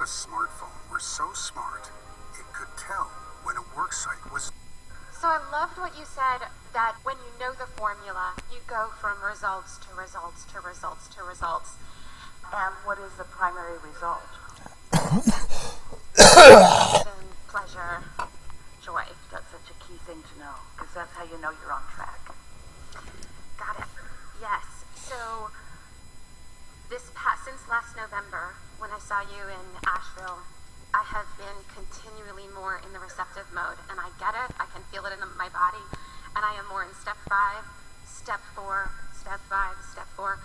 a smartphone were so smart, it could tell when a worksite was... So I loved what you said, that when you know the formula, you go from results to results to results to results. And what is the primary result? And pleasure, joy. That's such a key thing to know, because that's how you know you're on track. Got it. Yes. So since last November, when I saw you in Asheville, I have been continually more in the receptive mode, and I get it. I can feel it in my body, and I am more in step 5, step 4, step 5, step 4.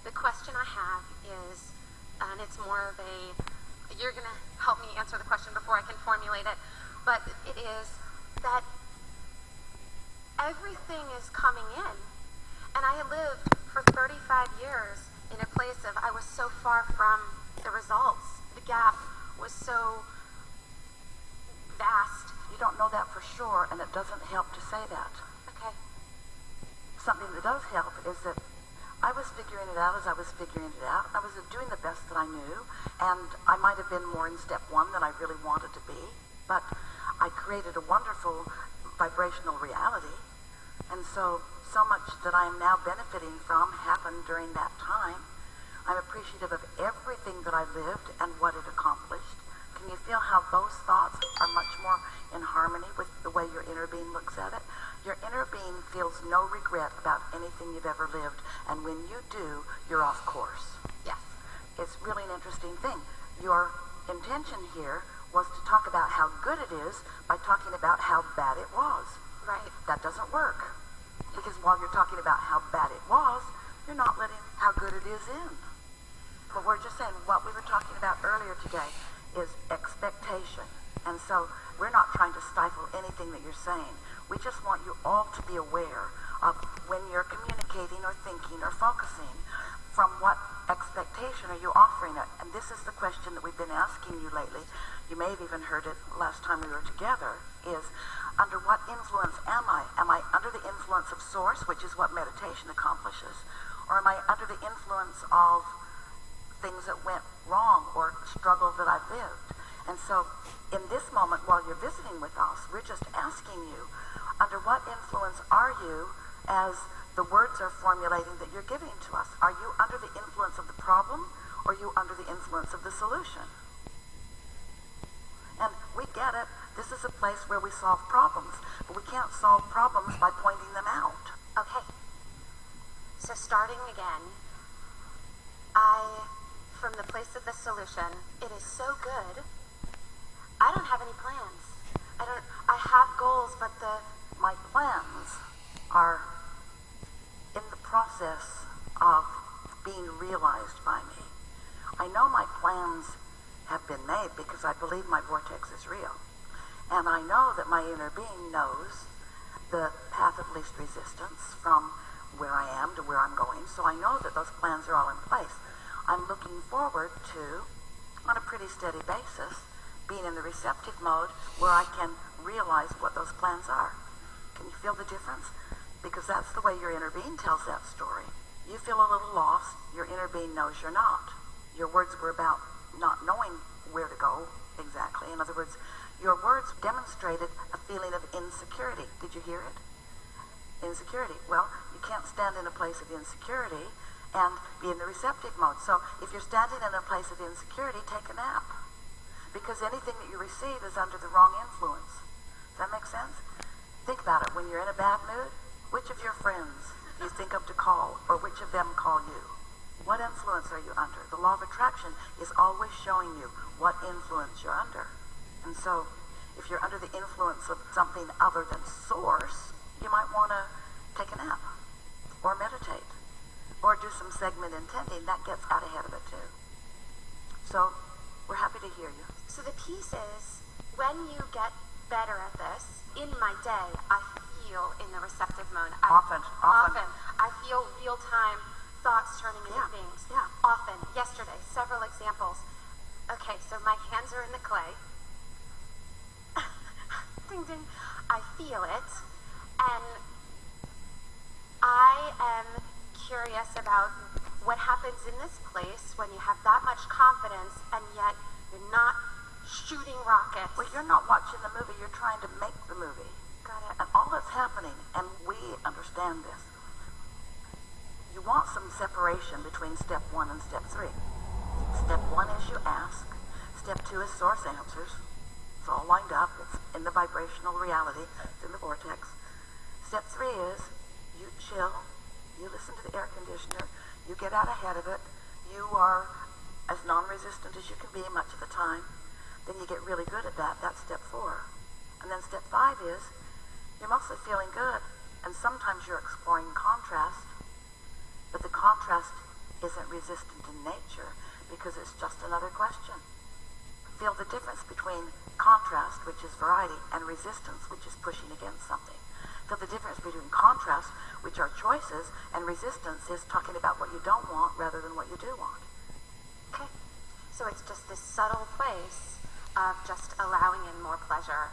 The question I have is, and it's more of a, you're going to help me answer the question before I can formulate it, but it is that everything is coming in, and I lived for 35 years in a place of, I was so far from the results. The gap was so vast. You don't know that for sure, and it doesn't help to say that. Okay. Something that does help is that I was figuring it out as I was figuring it out. I was doing the best that I knew, and I might have been more in step 1 than I really wanted to be, but I created a wonderful vibrational reality, and so much that I am now benefiting from happened during that time. I'm appreciative of everything that I lived and what it accomplished. Can you feel how those thoughts are much more in harmony with the way your inner being looks at it? Your inner being feels no regret about anything you've ever lived, and when you do, you're off course. Yes. It's really an interesting thing. Your intention here was to talk about how good it is by talking about how bad it was. Right. That doesn't work, because while you're talking about how bad it was, you're not letting how good it is in. But we're just saying what we were talking about earlier today is expectation. And so we're not trying to stifle anything that you're saying. We just want you all to be aware of when you're communicating or thinking or focusing, from what expectation are you offering it? And this is the question that we've been asking you lately. You may have even heard it last time we were together, is under what influence am I? Am I under the influence of source, which is what meditation accomplishes? Or am I under the influence of things that went wrong or struggle that I've lived? And so in this moment, while you're visiting with us, we're just asking you, under what influence are you as the words are formulating that you're giving to us? Are you under the influence of the problem, or are you under the influence of the solution? And we get it. This is a place where we solve problems, but we can't solve problems by pointing them out. Okay. So starting again, from the place of the solution, it is so good. I don't have any plans. I have goals, but my plans are in the process of being realized by me. I know my plans have been made because I believe my vortex is real. And I know that my inner being knows the path of least resistance from where I am to where I'm going. So I know that those plans are all in place. I'm looking forward to, on a pretty steady basis, being in the receptive mode where I can realize what those plans are. Can you feel the difference? Because that's the way your inner being tells that story. You feel a little lost. Your inner being knows you're not. Your words were about not knowing where to go exactly. In other words, your words demonstrated a feeling of insecurity. Did you hear it? Insecurity. Well, you can't stand in a place of insecurity and be in the receptive mode. So if you're standing in a place of insecurity, take a nap. Because anything that you receive is under the wrong influence. Does that make sense? Think about it. When you're in a bad mood, which of your friends do you think of to call, or which of them call you? What influence are you under? The law of attraction is always showing you what influence you're under. And so if you're under the influence of something other than source, you might want to take a nap or meditate or do some segment intending. That gets out ahead of it too. So we're happy to hear you. So the piece is, when you get better at this, in my day, I feel in the receptive mode. Often. I feel real-time thoughts turning into things. Yeah. Often. Yesterday, several examples. Okay, so my hands are in the clay. Ding, ding. I feel it. And I am curious about what happens in this place when you have that much confidence and yet You're not shooting rockets. Well, you're not watching the movie, you're trying to make the movie. Got it. And all that's happening, and we understand this, you want some separation between step 1 and step 3. Step 1 is you ask. Step 2 is source answers. It's all lined up. It's in the vibrational reality. It's in the vortex. Step 3 is you chill. You listen to the air conditioner. You get out ahead of it. You are as non-resistant as you can be much of the time. Then you get really good at that. That's step 4. And then step 5 is you're mostly feeling good. And sometimes you're exploring contrast. But the contrast isn't resistant in nature because it's just another question. Feel the difference between contrast, which is variety, and resistance, which is pushing against something. Feel the difference between contrast, which are choices, and resistance is talking about what you don't want rather than what you do want. Okay. So it's just this subtle place of just allowing in more pleasure.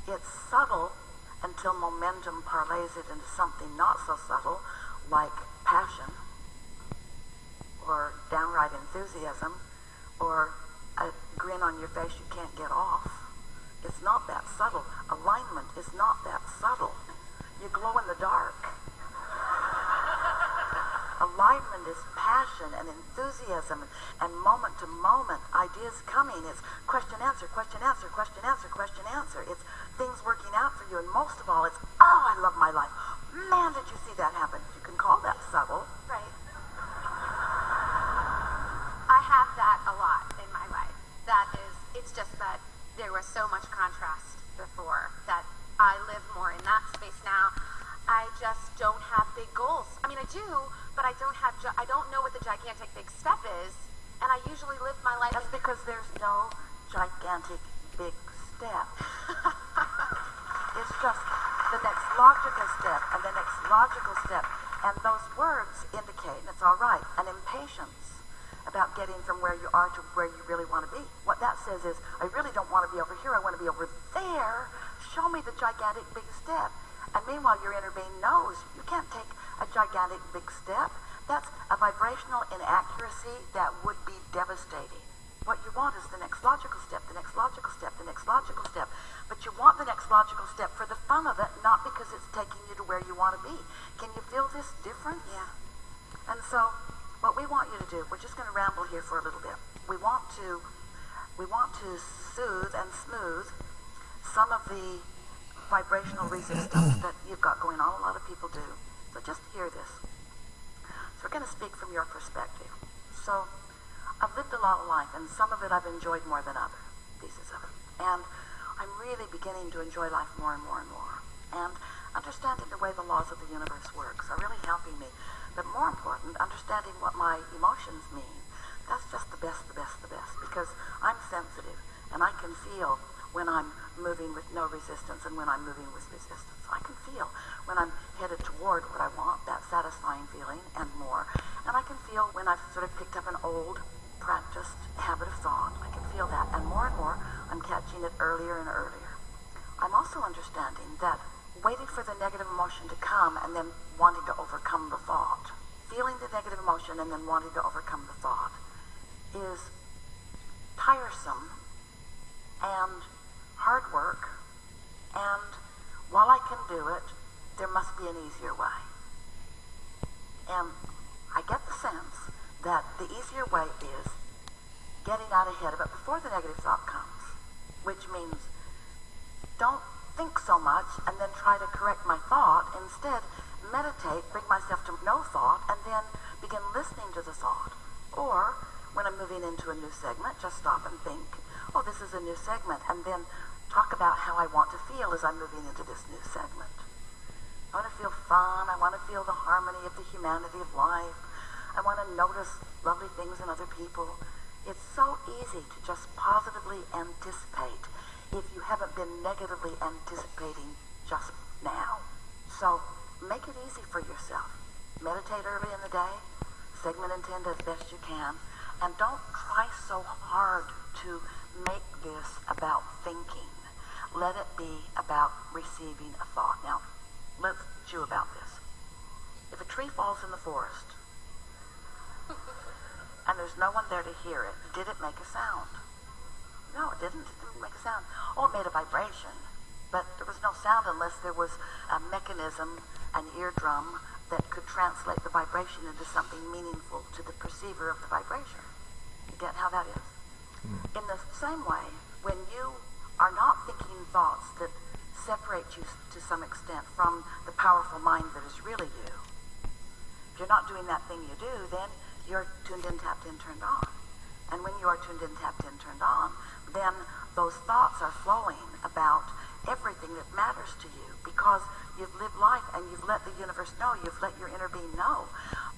It's subtle until momentum parlays it into something not so subtle, like passion, or downright enthusiasm, or a grin on your face you can't get off. It's not that subtle. Alignment is not that subtle. You glow in the dark. Alignment is passion and enthusiasm and moment to moment ideas coming. It's question answer, question answer, question answer, question answer. It's things working out for you, and most of all it's, oh, I love my life. Man, did you see that happen? You can call that subtle. Right. I have that a lot in my life. It's just that there was so much contrast before that I live more in that space now. I just don't have big goals. I mean, I do, but I don't know what the gigantic big step is, and I usually live my life. That's because there's no gigantic big step. It's just the next logical step and the next logical step. And those words indicate, and it's all right, an impatience about getting from where you are to where you really want to be. What that says is, I really don't want to be over here, I want to be over there. Show me the gigantic big step. And meanwhile, your inner being knows you can't take a gigantic big step. That's a vibrational inaccuracy that would be devastating. What you want is the next logical step, the next logical step, the next logical step. But you want the next logical step for the fun of it, not because it's taking you to where you want to be. Can you feel this difference? Yeah. And so, what we want you to do, we're just going to ramble here for a little bit. We want to soothe and smooth some of the vibrational resistance that you've got going on. A lot of people do. So just hear this. So we're going to speak from your perspective. So I've lived a lot of life, and some of it I've enjoyed more than other pieces of it. And I'm really beginning to enjoy life more and more and more. And understanding the way the laws of the universe works are really helping me. But more important, understanding what my emotions mean. That's just the best. Because I'm sensitive, and I can feel when I'm moving with no resistance and when I'm moving with resistance. I can feel when I'm headed toward what I want, that satisfying feeling and more. And I can feel when I've sort of picked up an old, practiced habit of thought. I can feel that. And more, I'm catching it earlier and earlier. I'm also understanding that waiting for the negative emotion to come and then wanting to overcome the thought, feeling the negative emotion and then wanting to overcome the thought, is tiresome and hard work, and while I can do it, there must be an easier way. And I get the sense that the easier way is getting out ahead of it before the negative thought comes, which means don't think so much and then try to correct my thought. Instead, meditate, bring myself to no thought, and then begin listening to the thought. Or, when I'm moving into a new segment, just stop and think, oh, this is a new segment, and then talk about how I want to feel as I'm moving into this new segment. I want to feel fun. I want to feel the harmony of the humanity of life. I want to notice lovely things in other people. It's so easy to just positively anticipate if you haven't been negatively anticipating just now. So make it easy for yourself. Meditate early in the day. Segment intend as best you can. And don't try so hard to make this about thinking. Let it be about receiving a thought. Now, let's chew about this. If a tree falls in the forest and there's no one there to hear it, did it make a sound? No, it didn't. It didn't make a sound. Oh, it made a vibration. But there was no sound unless there was a mechanism, an eardrum, that could translate the vibration into something meaningful to the perceiver of the vibration. You get how that is? In the same way, when you are not thinking thoughts that separate you to some extent from the powerful mind that is really you, if you're not doing that thing you do, then you're tuned in, tapped in, turned on. And when you are tuned in, tapped in, turned on, then those thoughts are flowing about everything that matters to you because you've lived life and you've let the universe know, you've let your inner being know.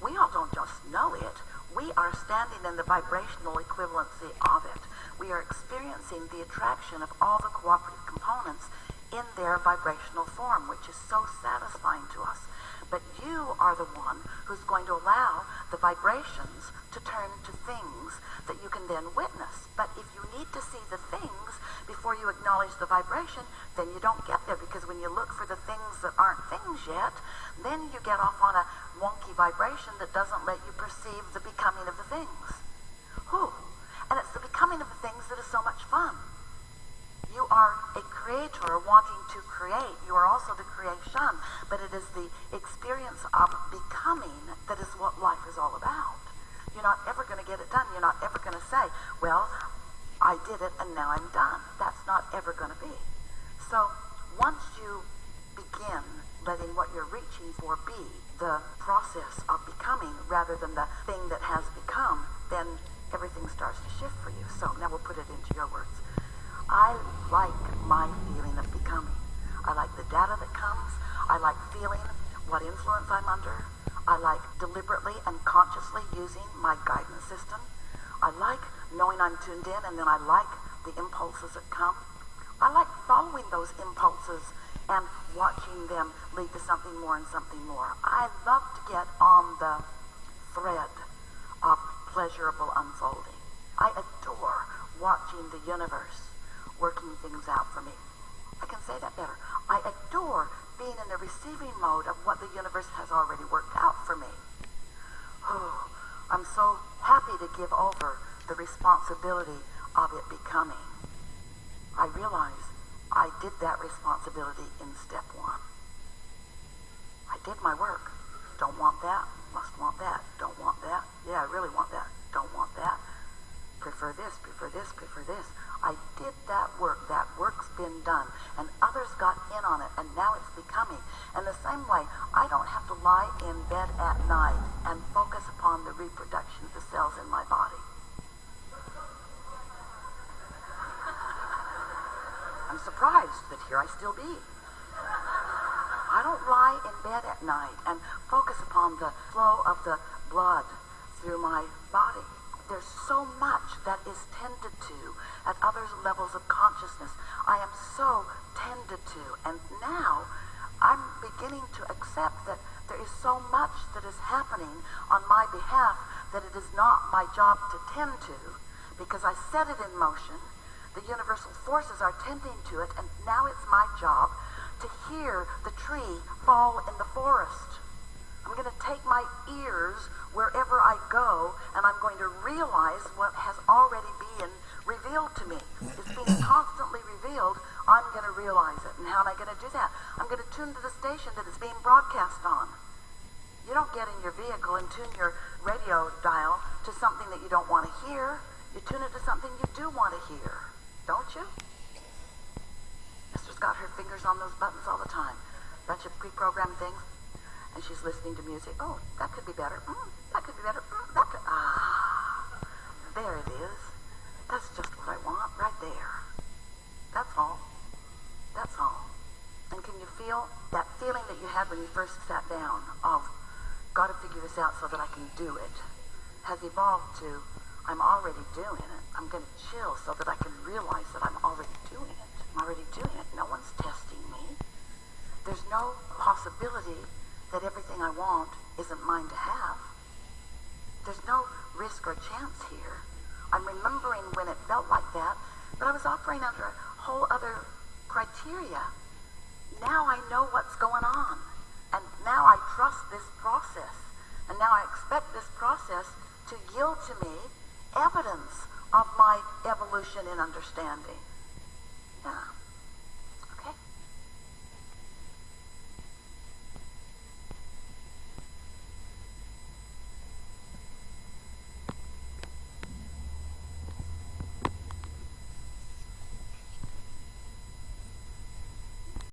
We all don't just know it. We are standing in the vibrational equivalency of it. We are experiencing the attraction of all the cooperative components in their vibrational form, which is so satisfying to us. But you are the one who's going to allow the vibrations to turn to things that you can then witness. But if you need to see the things before you acknowledge the vibration, then you don't get there, because when you look for the things that aren't things yet, then you get off on a wonky vibration that doesn't let you perceive the becoming of the things. Whew. And it's the becoming of the things that is so much fun. You are a creator wanting to create. You are also the creation, but it is the experience of becoming that is what life is all about. You're not ever going to get it done. You're not ever going to say, well, I did it and now I'm done. That's not ever going to be. So once you begin letting what you're reaching for be the process of becoming rather than the thing that has become, then everything starts to shift for you. So now we'll put it into your words. I like my feeling of becoming. I like the data that comes. I like feeling what influence I'm under. I like deliberately and consciously using my guidance system. I like knowing I'm tuned in, and then I like the impulses that come. I like following those impulses and watching them lead to something more and something more. I love to get on the thread of pleasurable unfolding. I adore watching the universe working things out for me. I can say that better. I adore being in the receiving mode of what the universe has already worked out for me. Oh, I'm so happy to give over the responsibility of it becoming. I realize I did that responsibility in step one. I did my work. Don't want that, must want that, don't want that. Yeah, I really want that, don't want that. Prefer this, prefer this, prefer this. I did that work. That work's been done. And others got in on it, and now it's becoming. And the same way, I don't have to lie in bed at night and focus upon the reproduction of the cells in my body. I'm surprised that here I still be. I don't lie in bed at night and focus upon the flow of the blood through my body. There's so much that is tended to at other levels of consciousness. I am so tended to. And now I'm beginning to accept that there is so much that is happening on my behalf that it is not my job to tend to, because I set it in motion. The universal forces are tending to it, and now it's my job to hear the tree fall in the forest. I'm going to take my ears wherever I go, and I'm going to realize what has already been revealed to me. It's being constantly revealed. I'm going to realize it. And how am I going to do that? I'm going to tune to the station that it's being broadcast on. You don't get in your vehicle and tune your radio dial to something that you don't want to hear. You tune it to something you do want to hear. Don't you? Esther's got her fingers on those buttons all the time. Bunch of pre-programmed things. And she's listening to music. Oh, that could be better. That could be better. That could... There it is. That's just what I want right there. That's all. That's all. And can you feel that feeling that you had when you first sat down of, got to figure this out so that I can do it, has evolved to, I'm already doing it. I'm going to chill so that I can realize that I'm already doing it. I'm already doing it. No one's testing me. There's no possibility that everything I want isn't mine to have. There's no risk or chance here. I'm remembering when it felt like that, but I was operating under a whole other criteria. Now I know what's going on, and now I trust this process, and now I expect this process to yield to me evidence of my evolution in understanding. Yeah.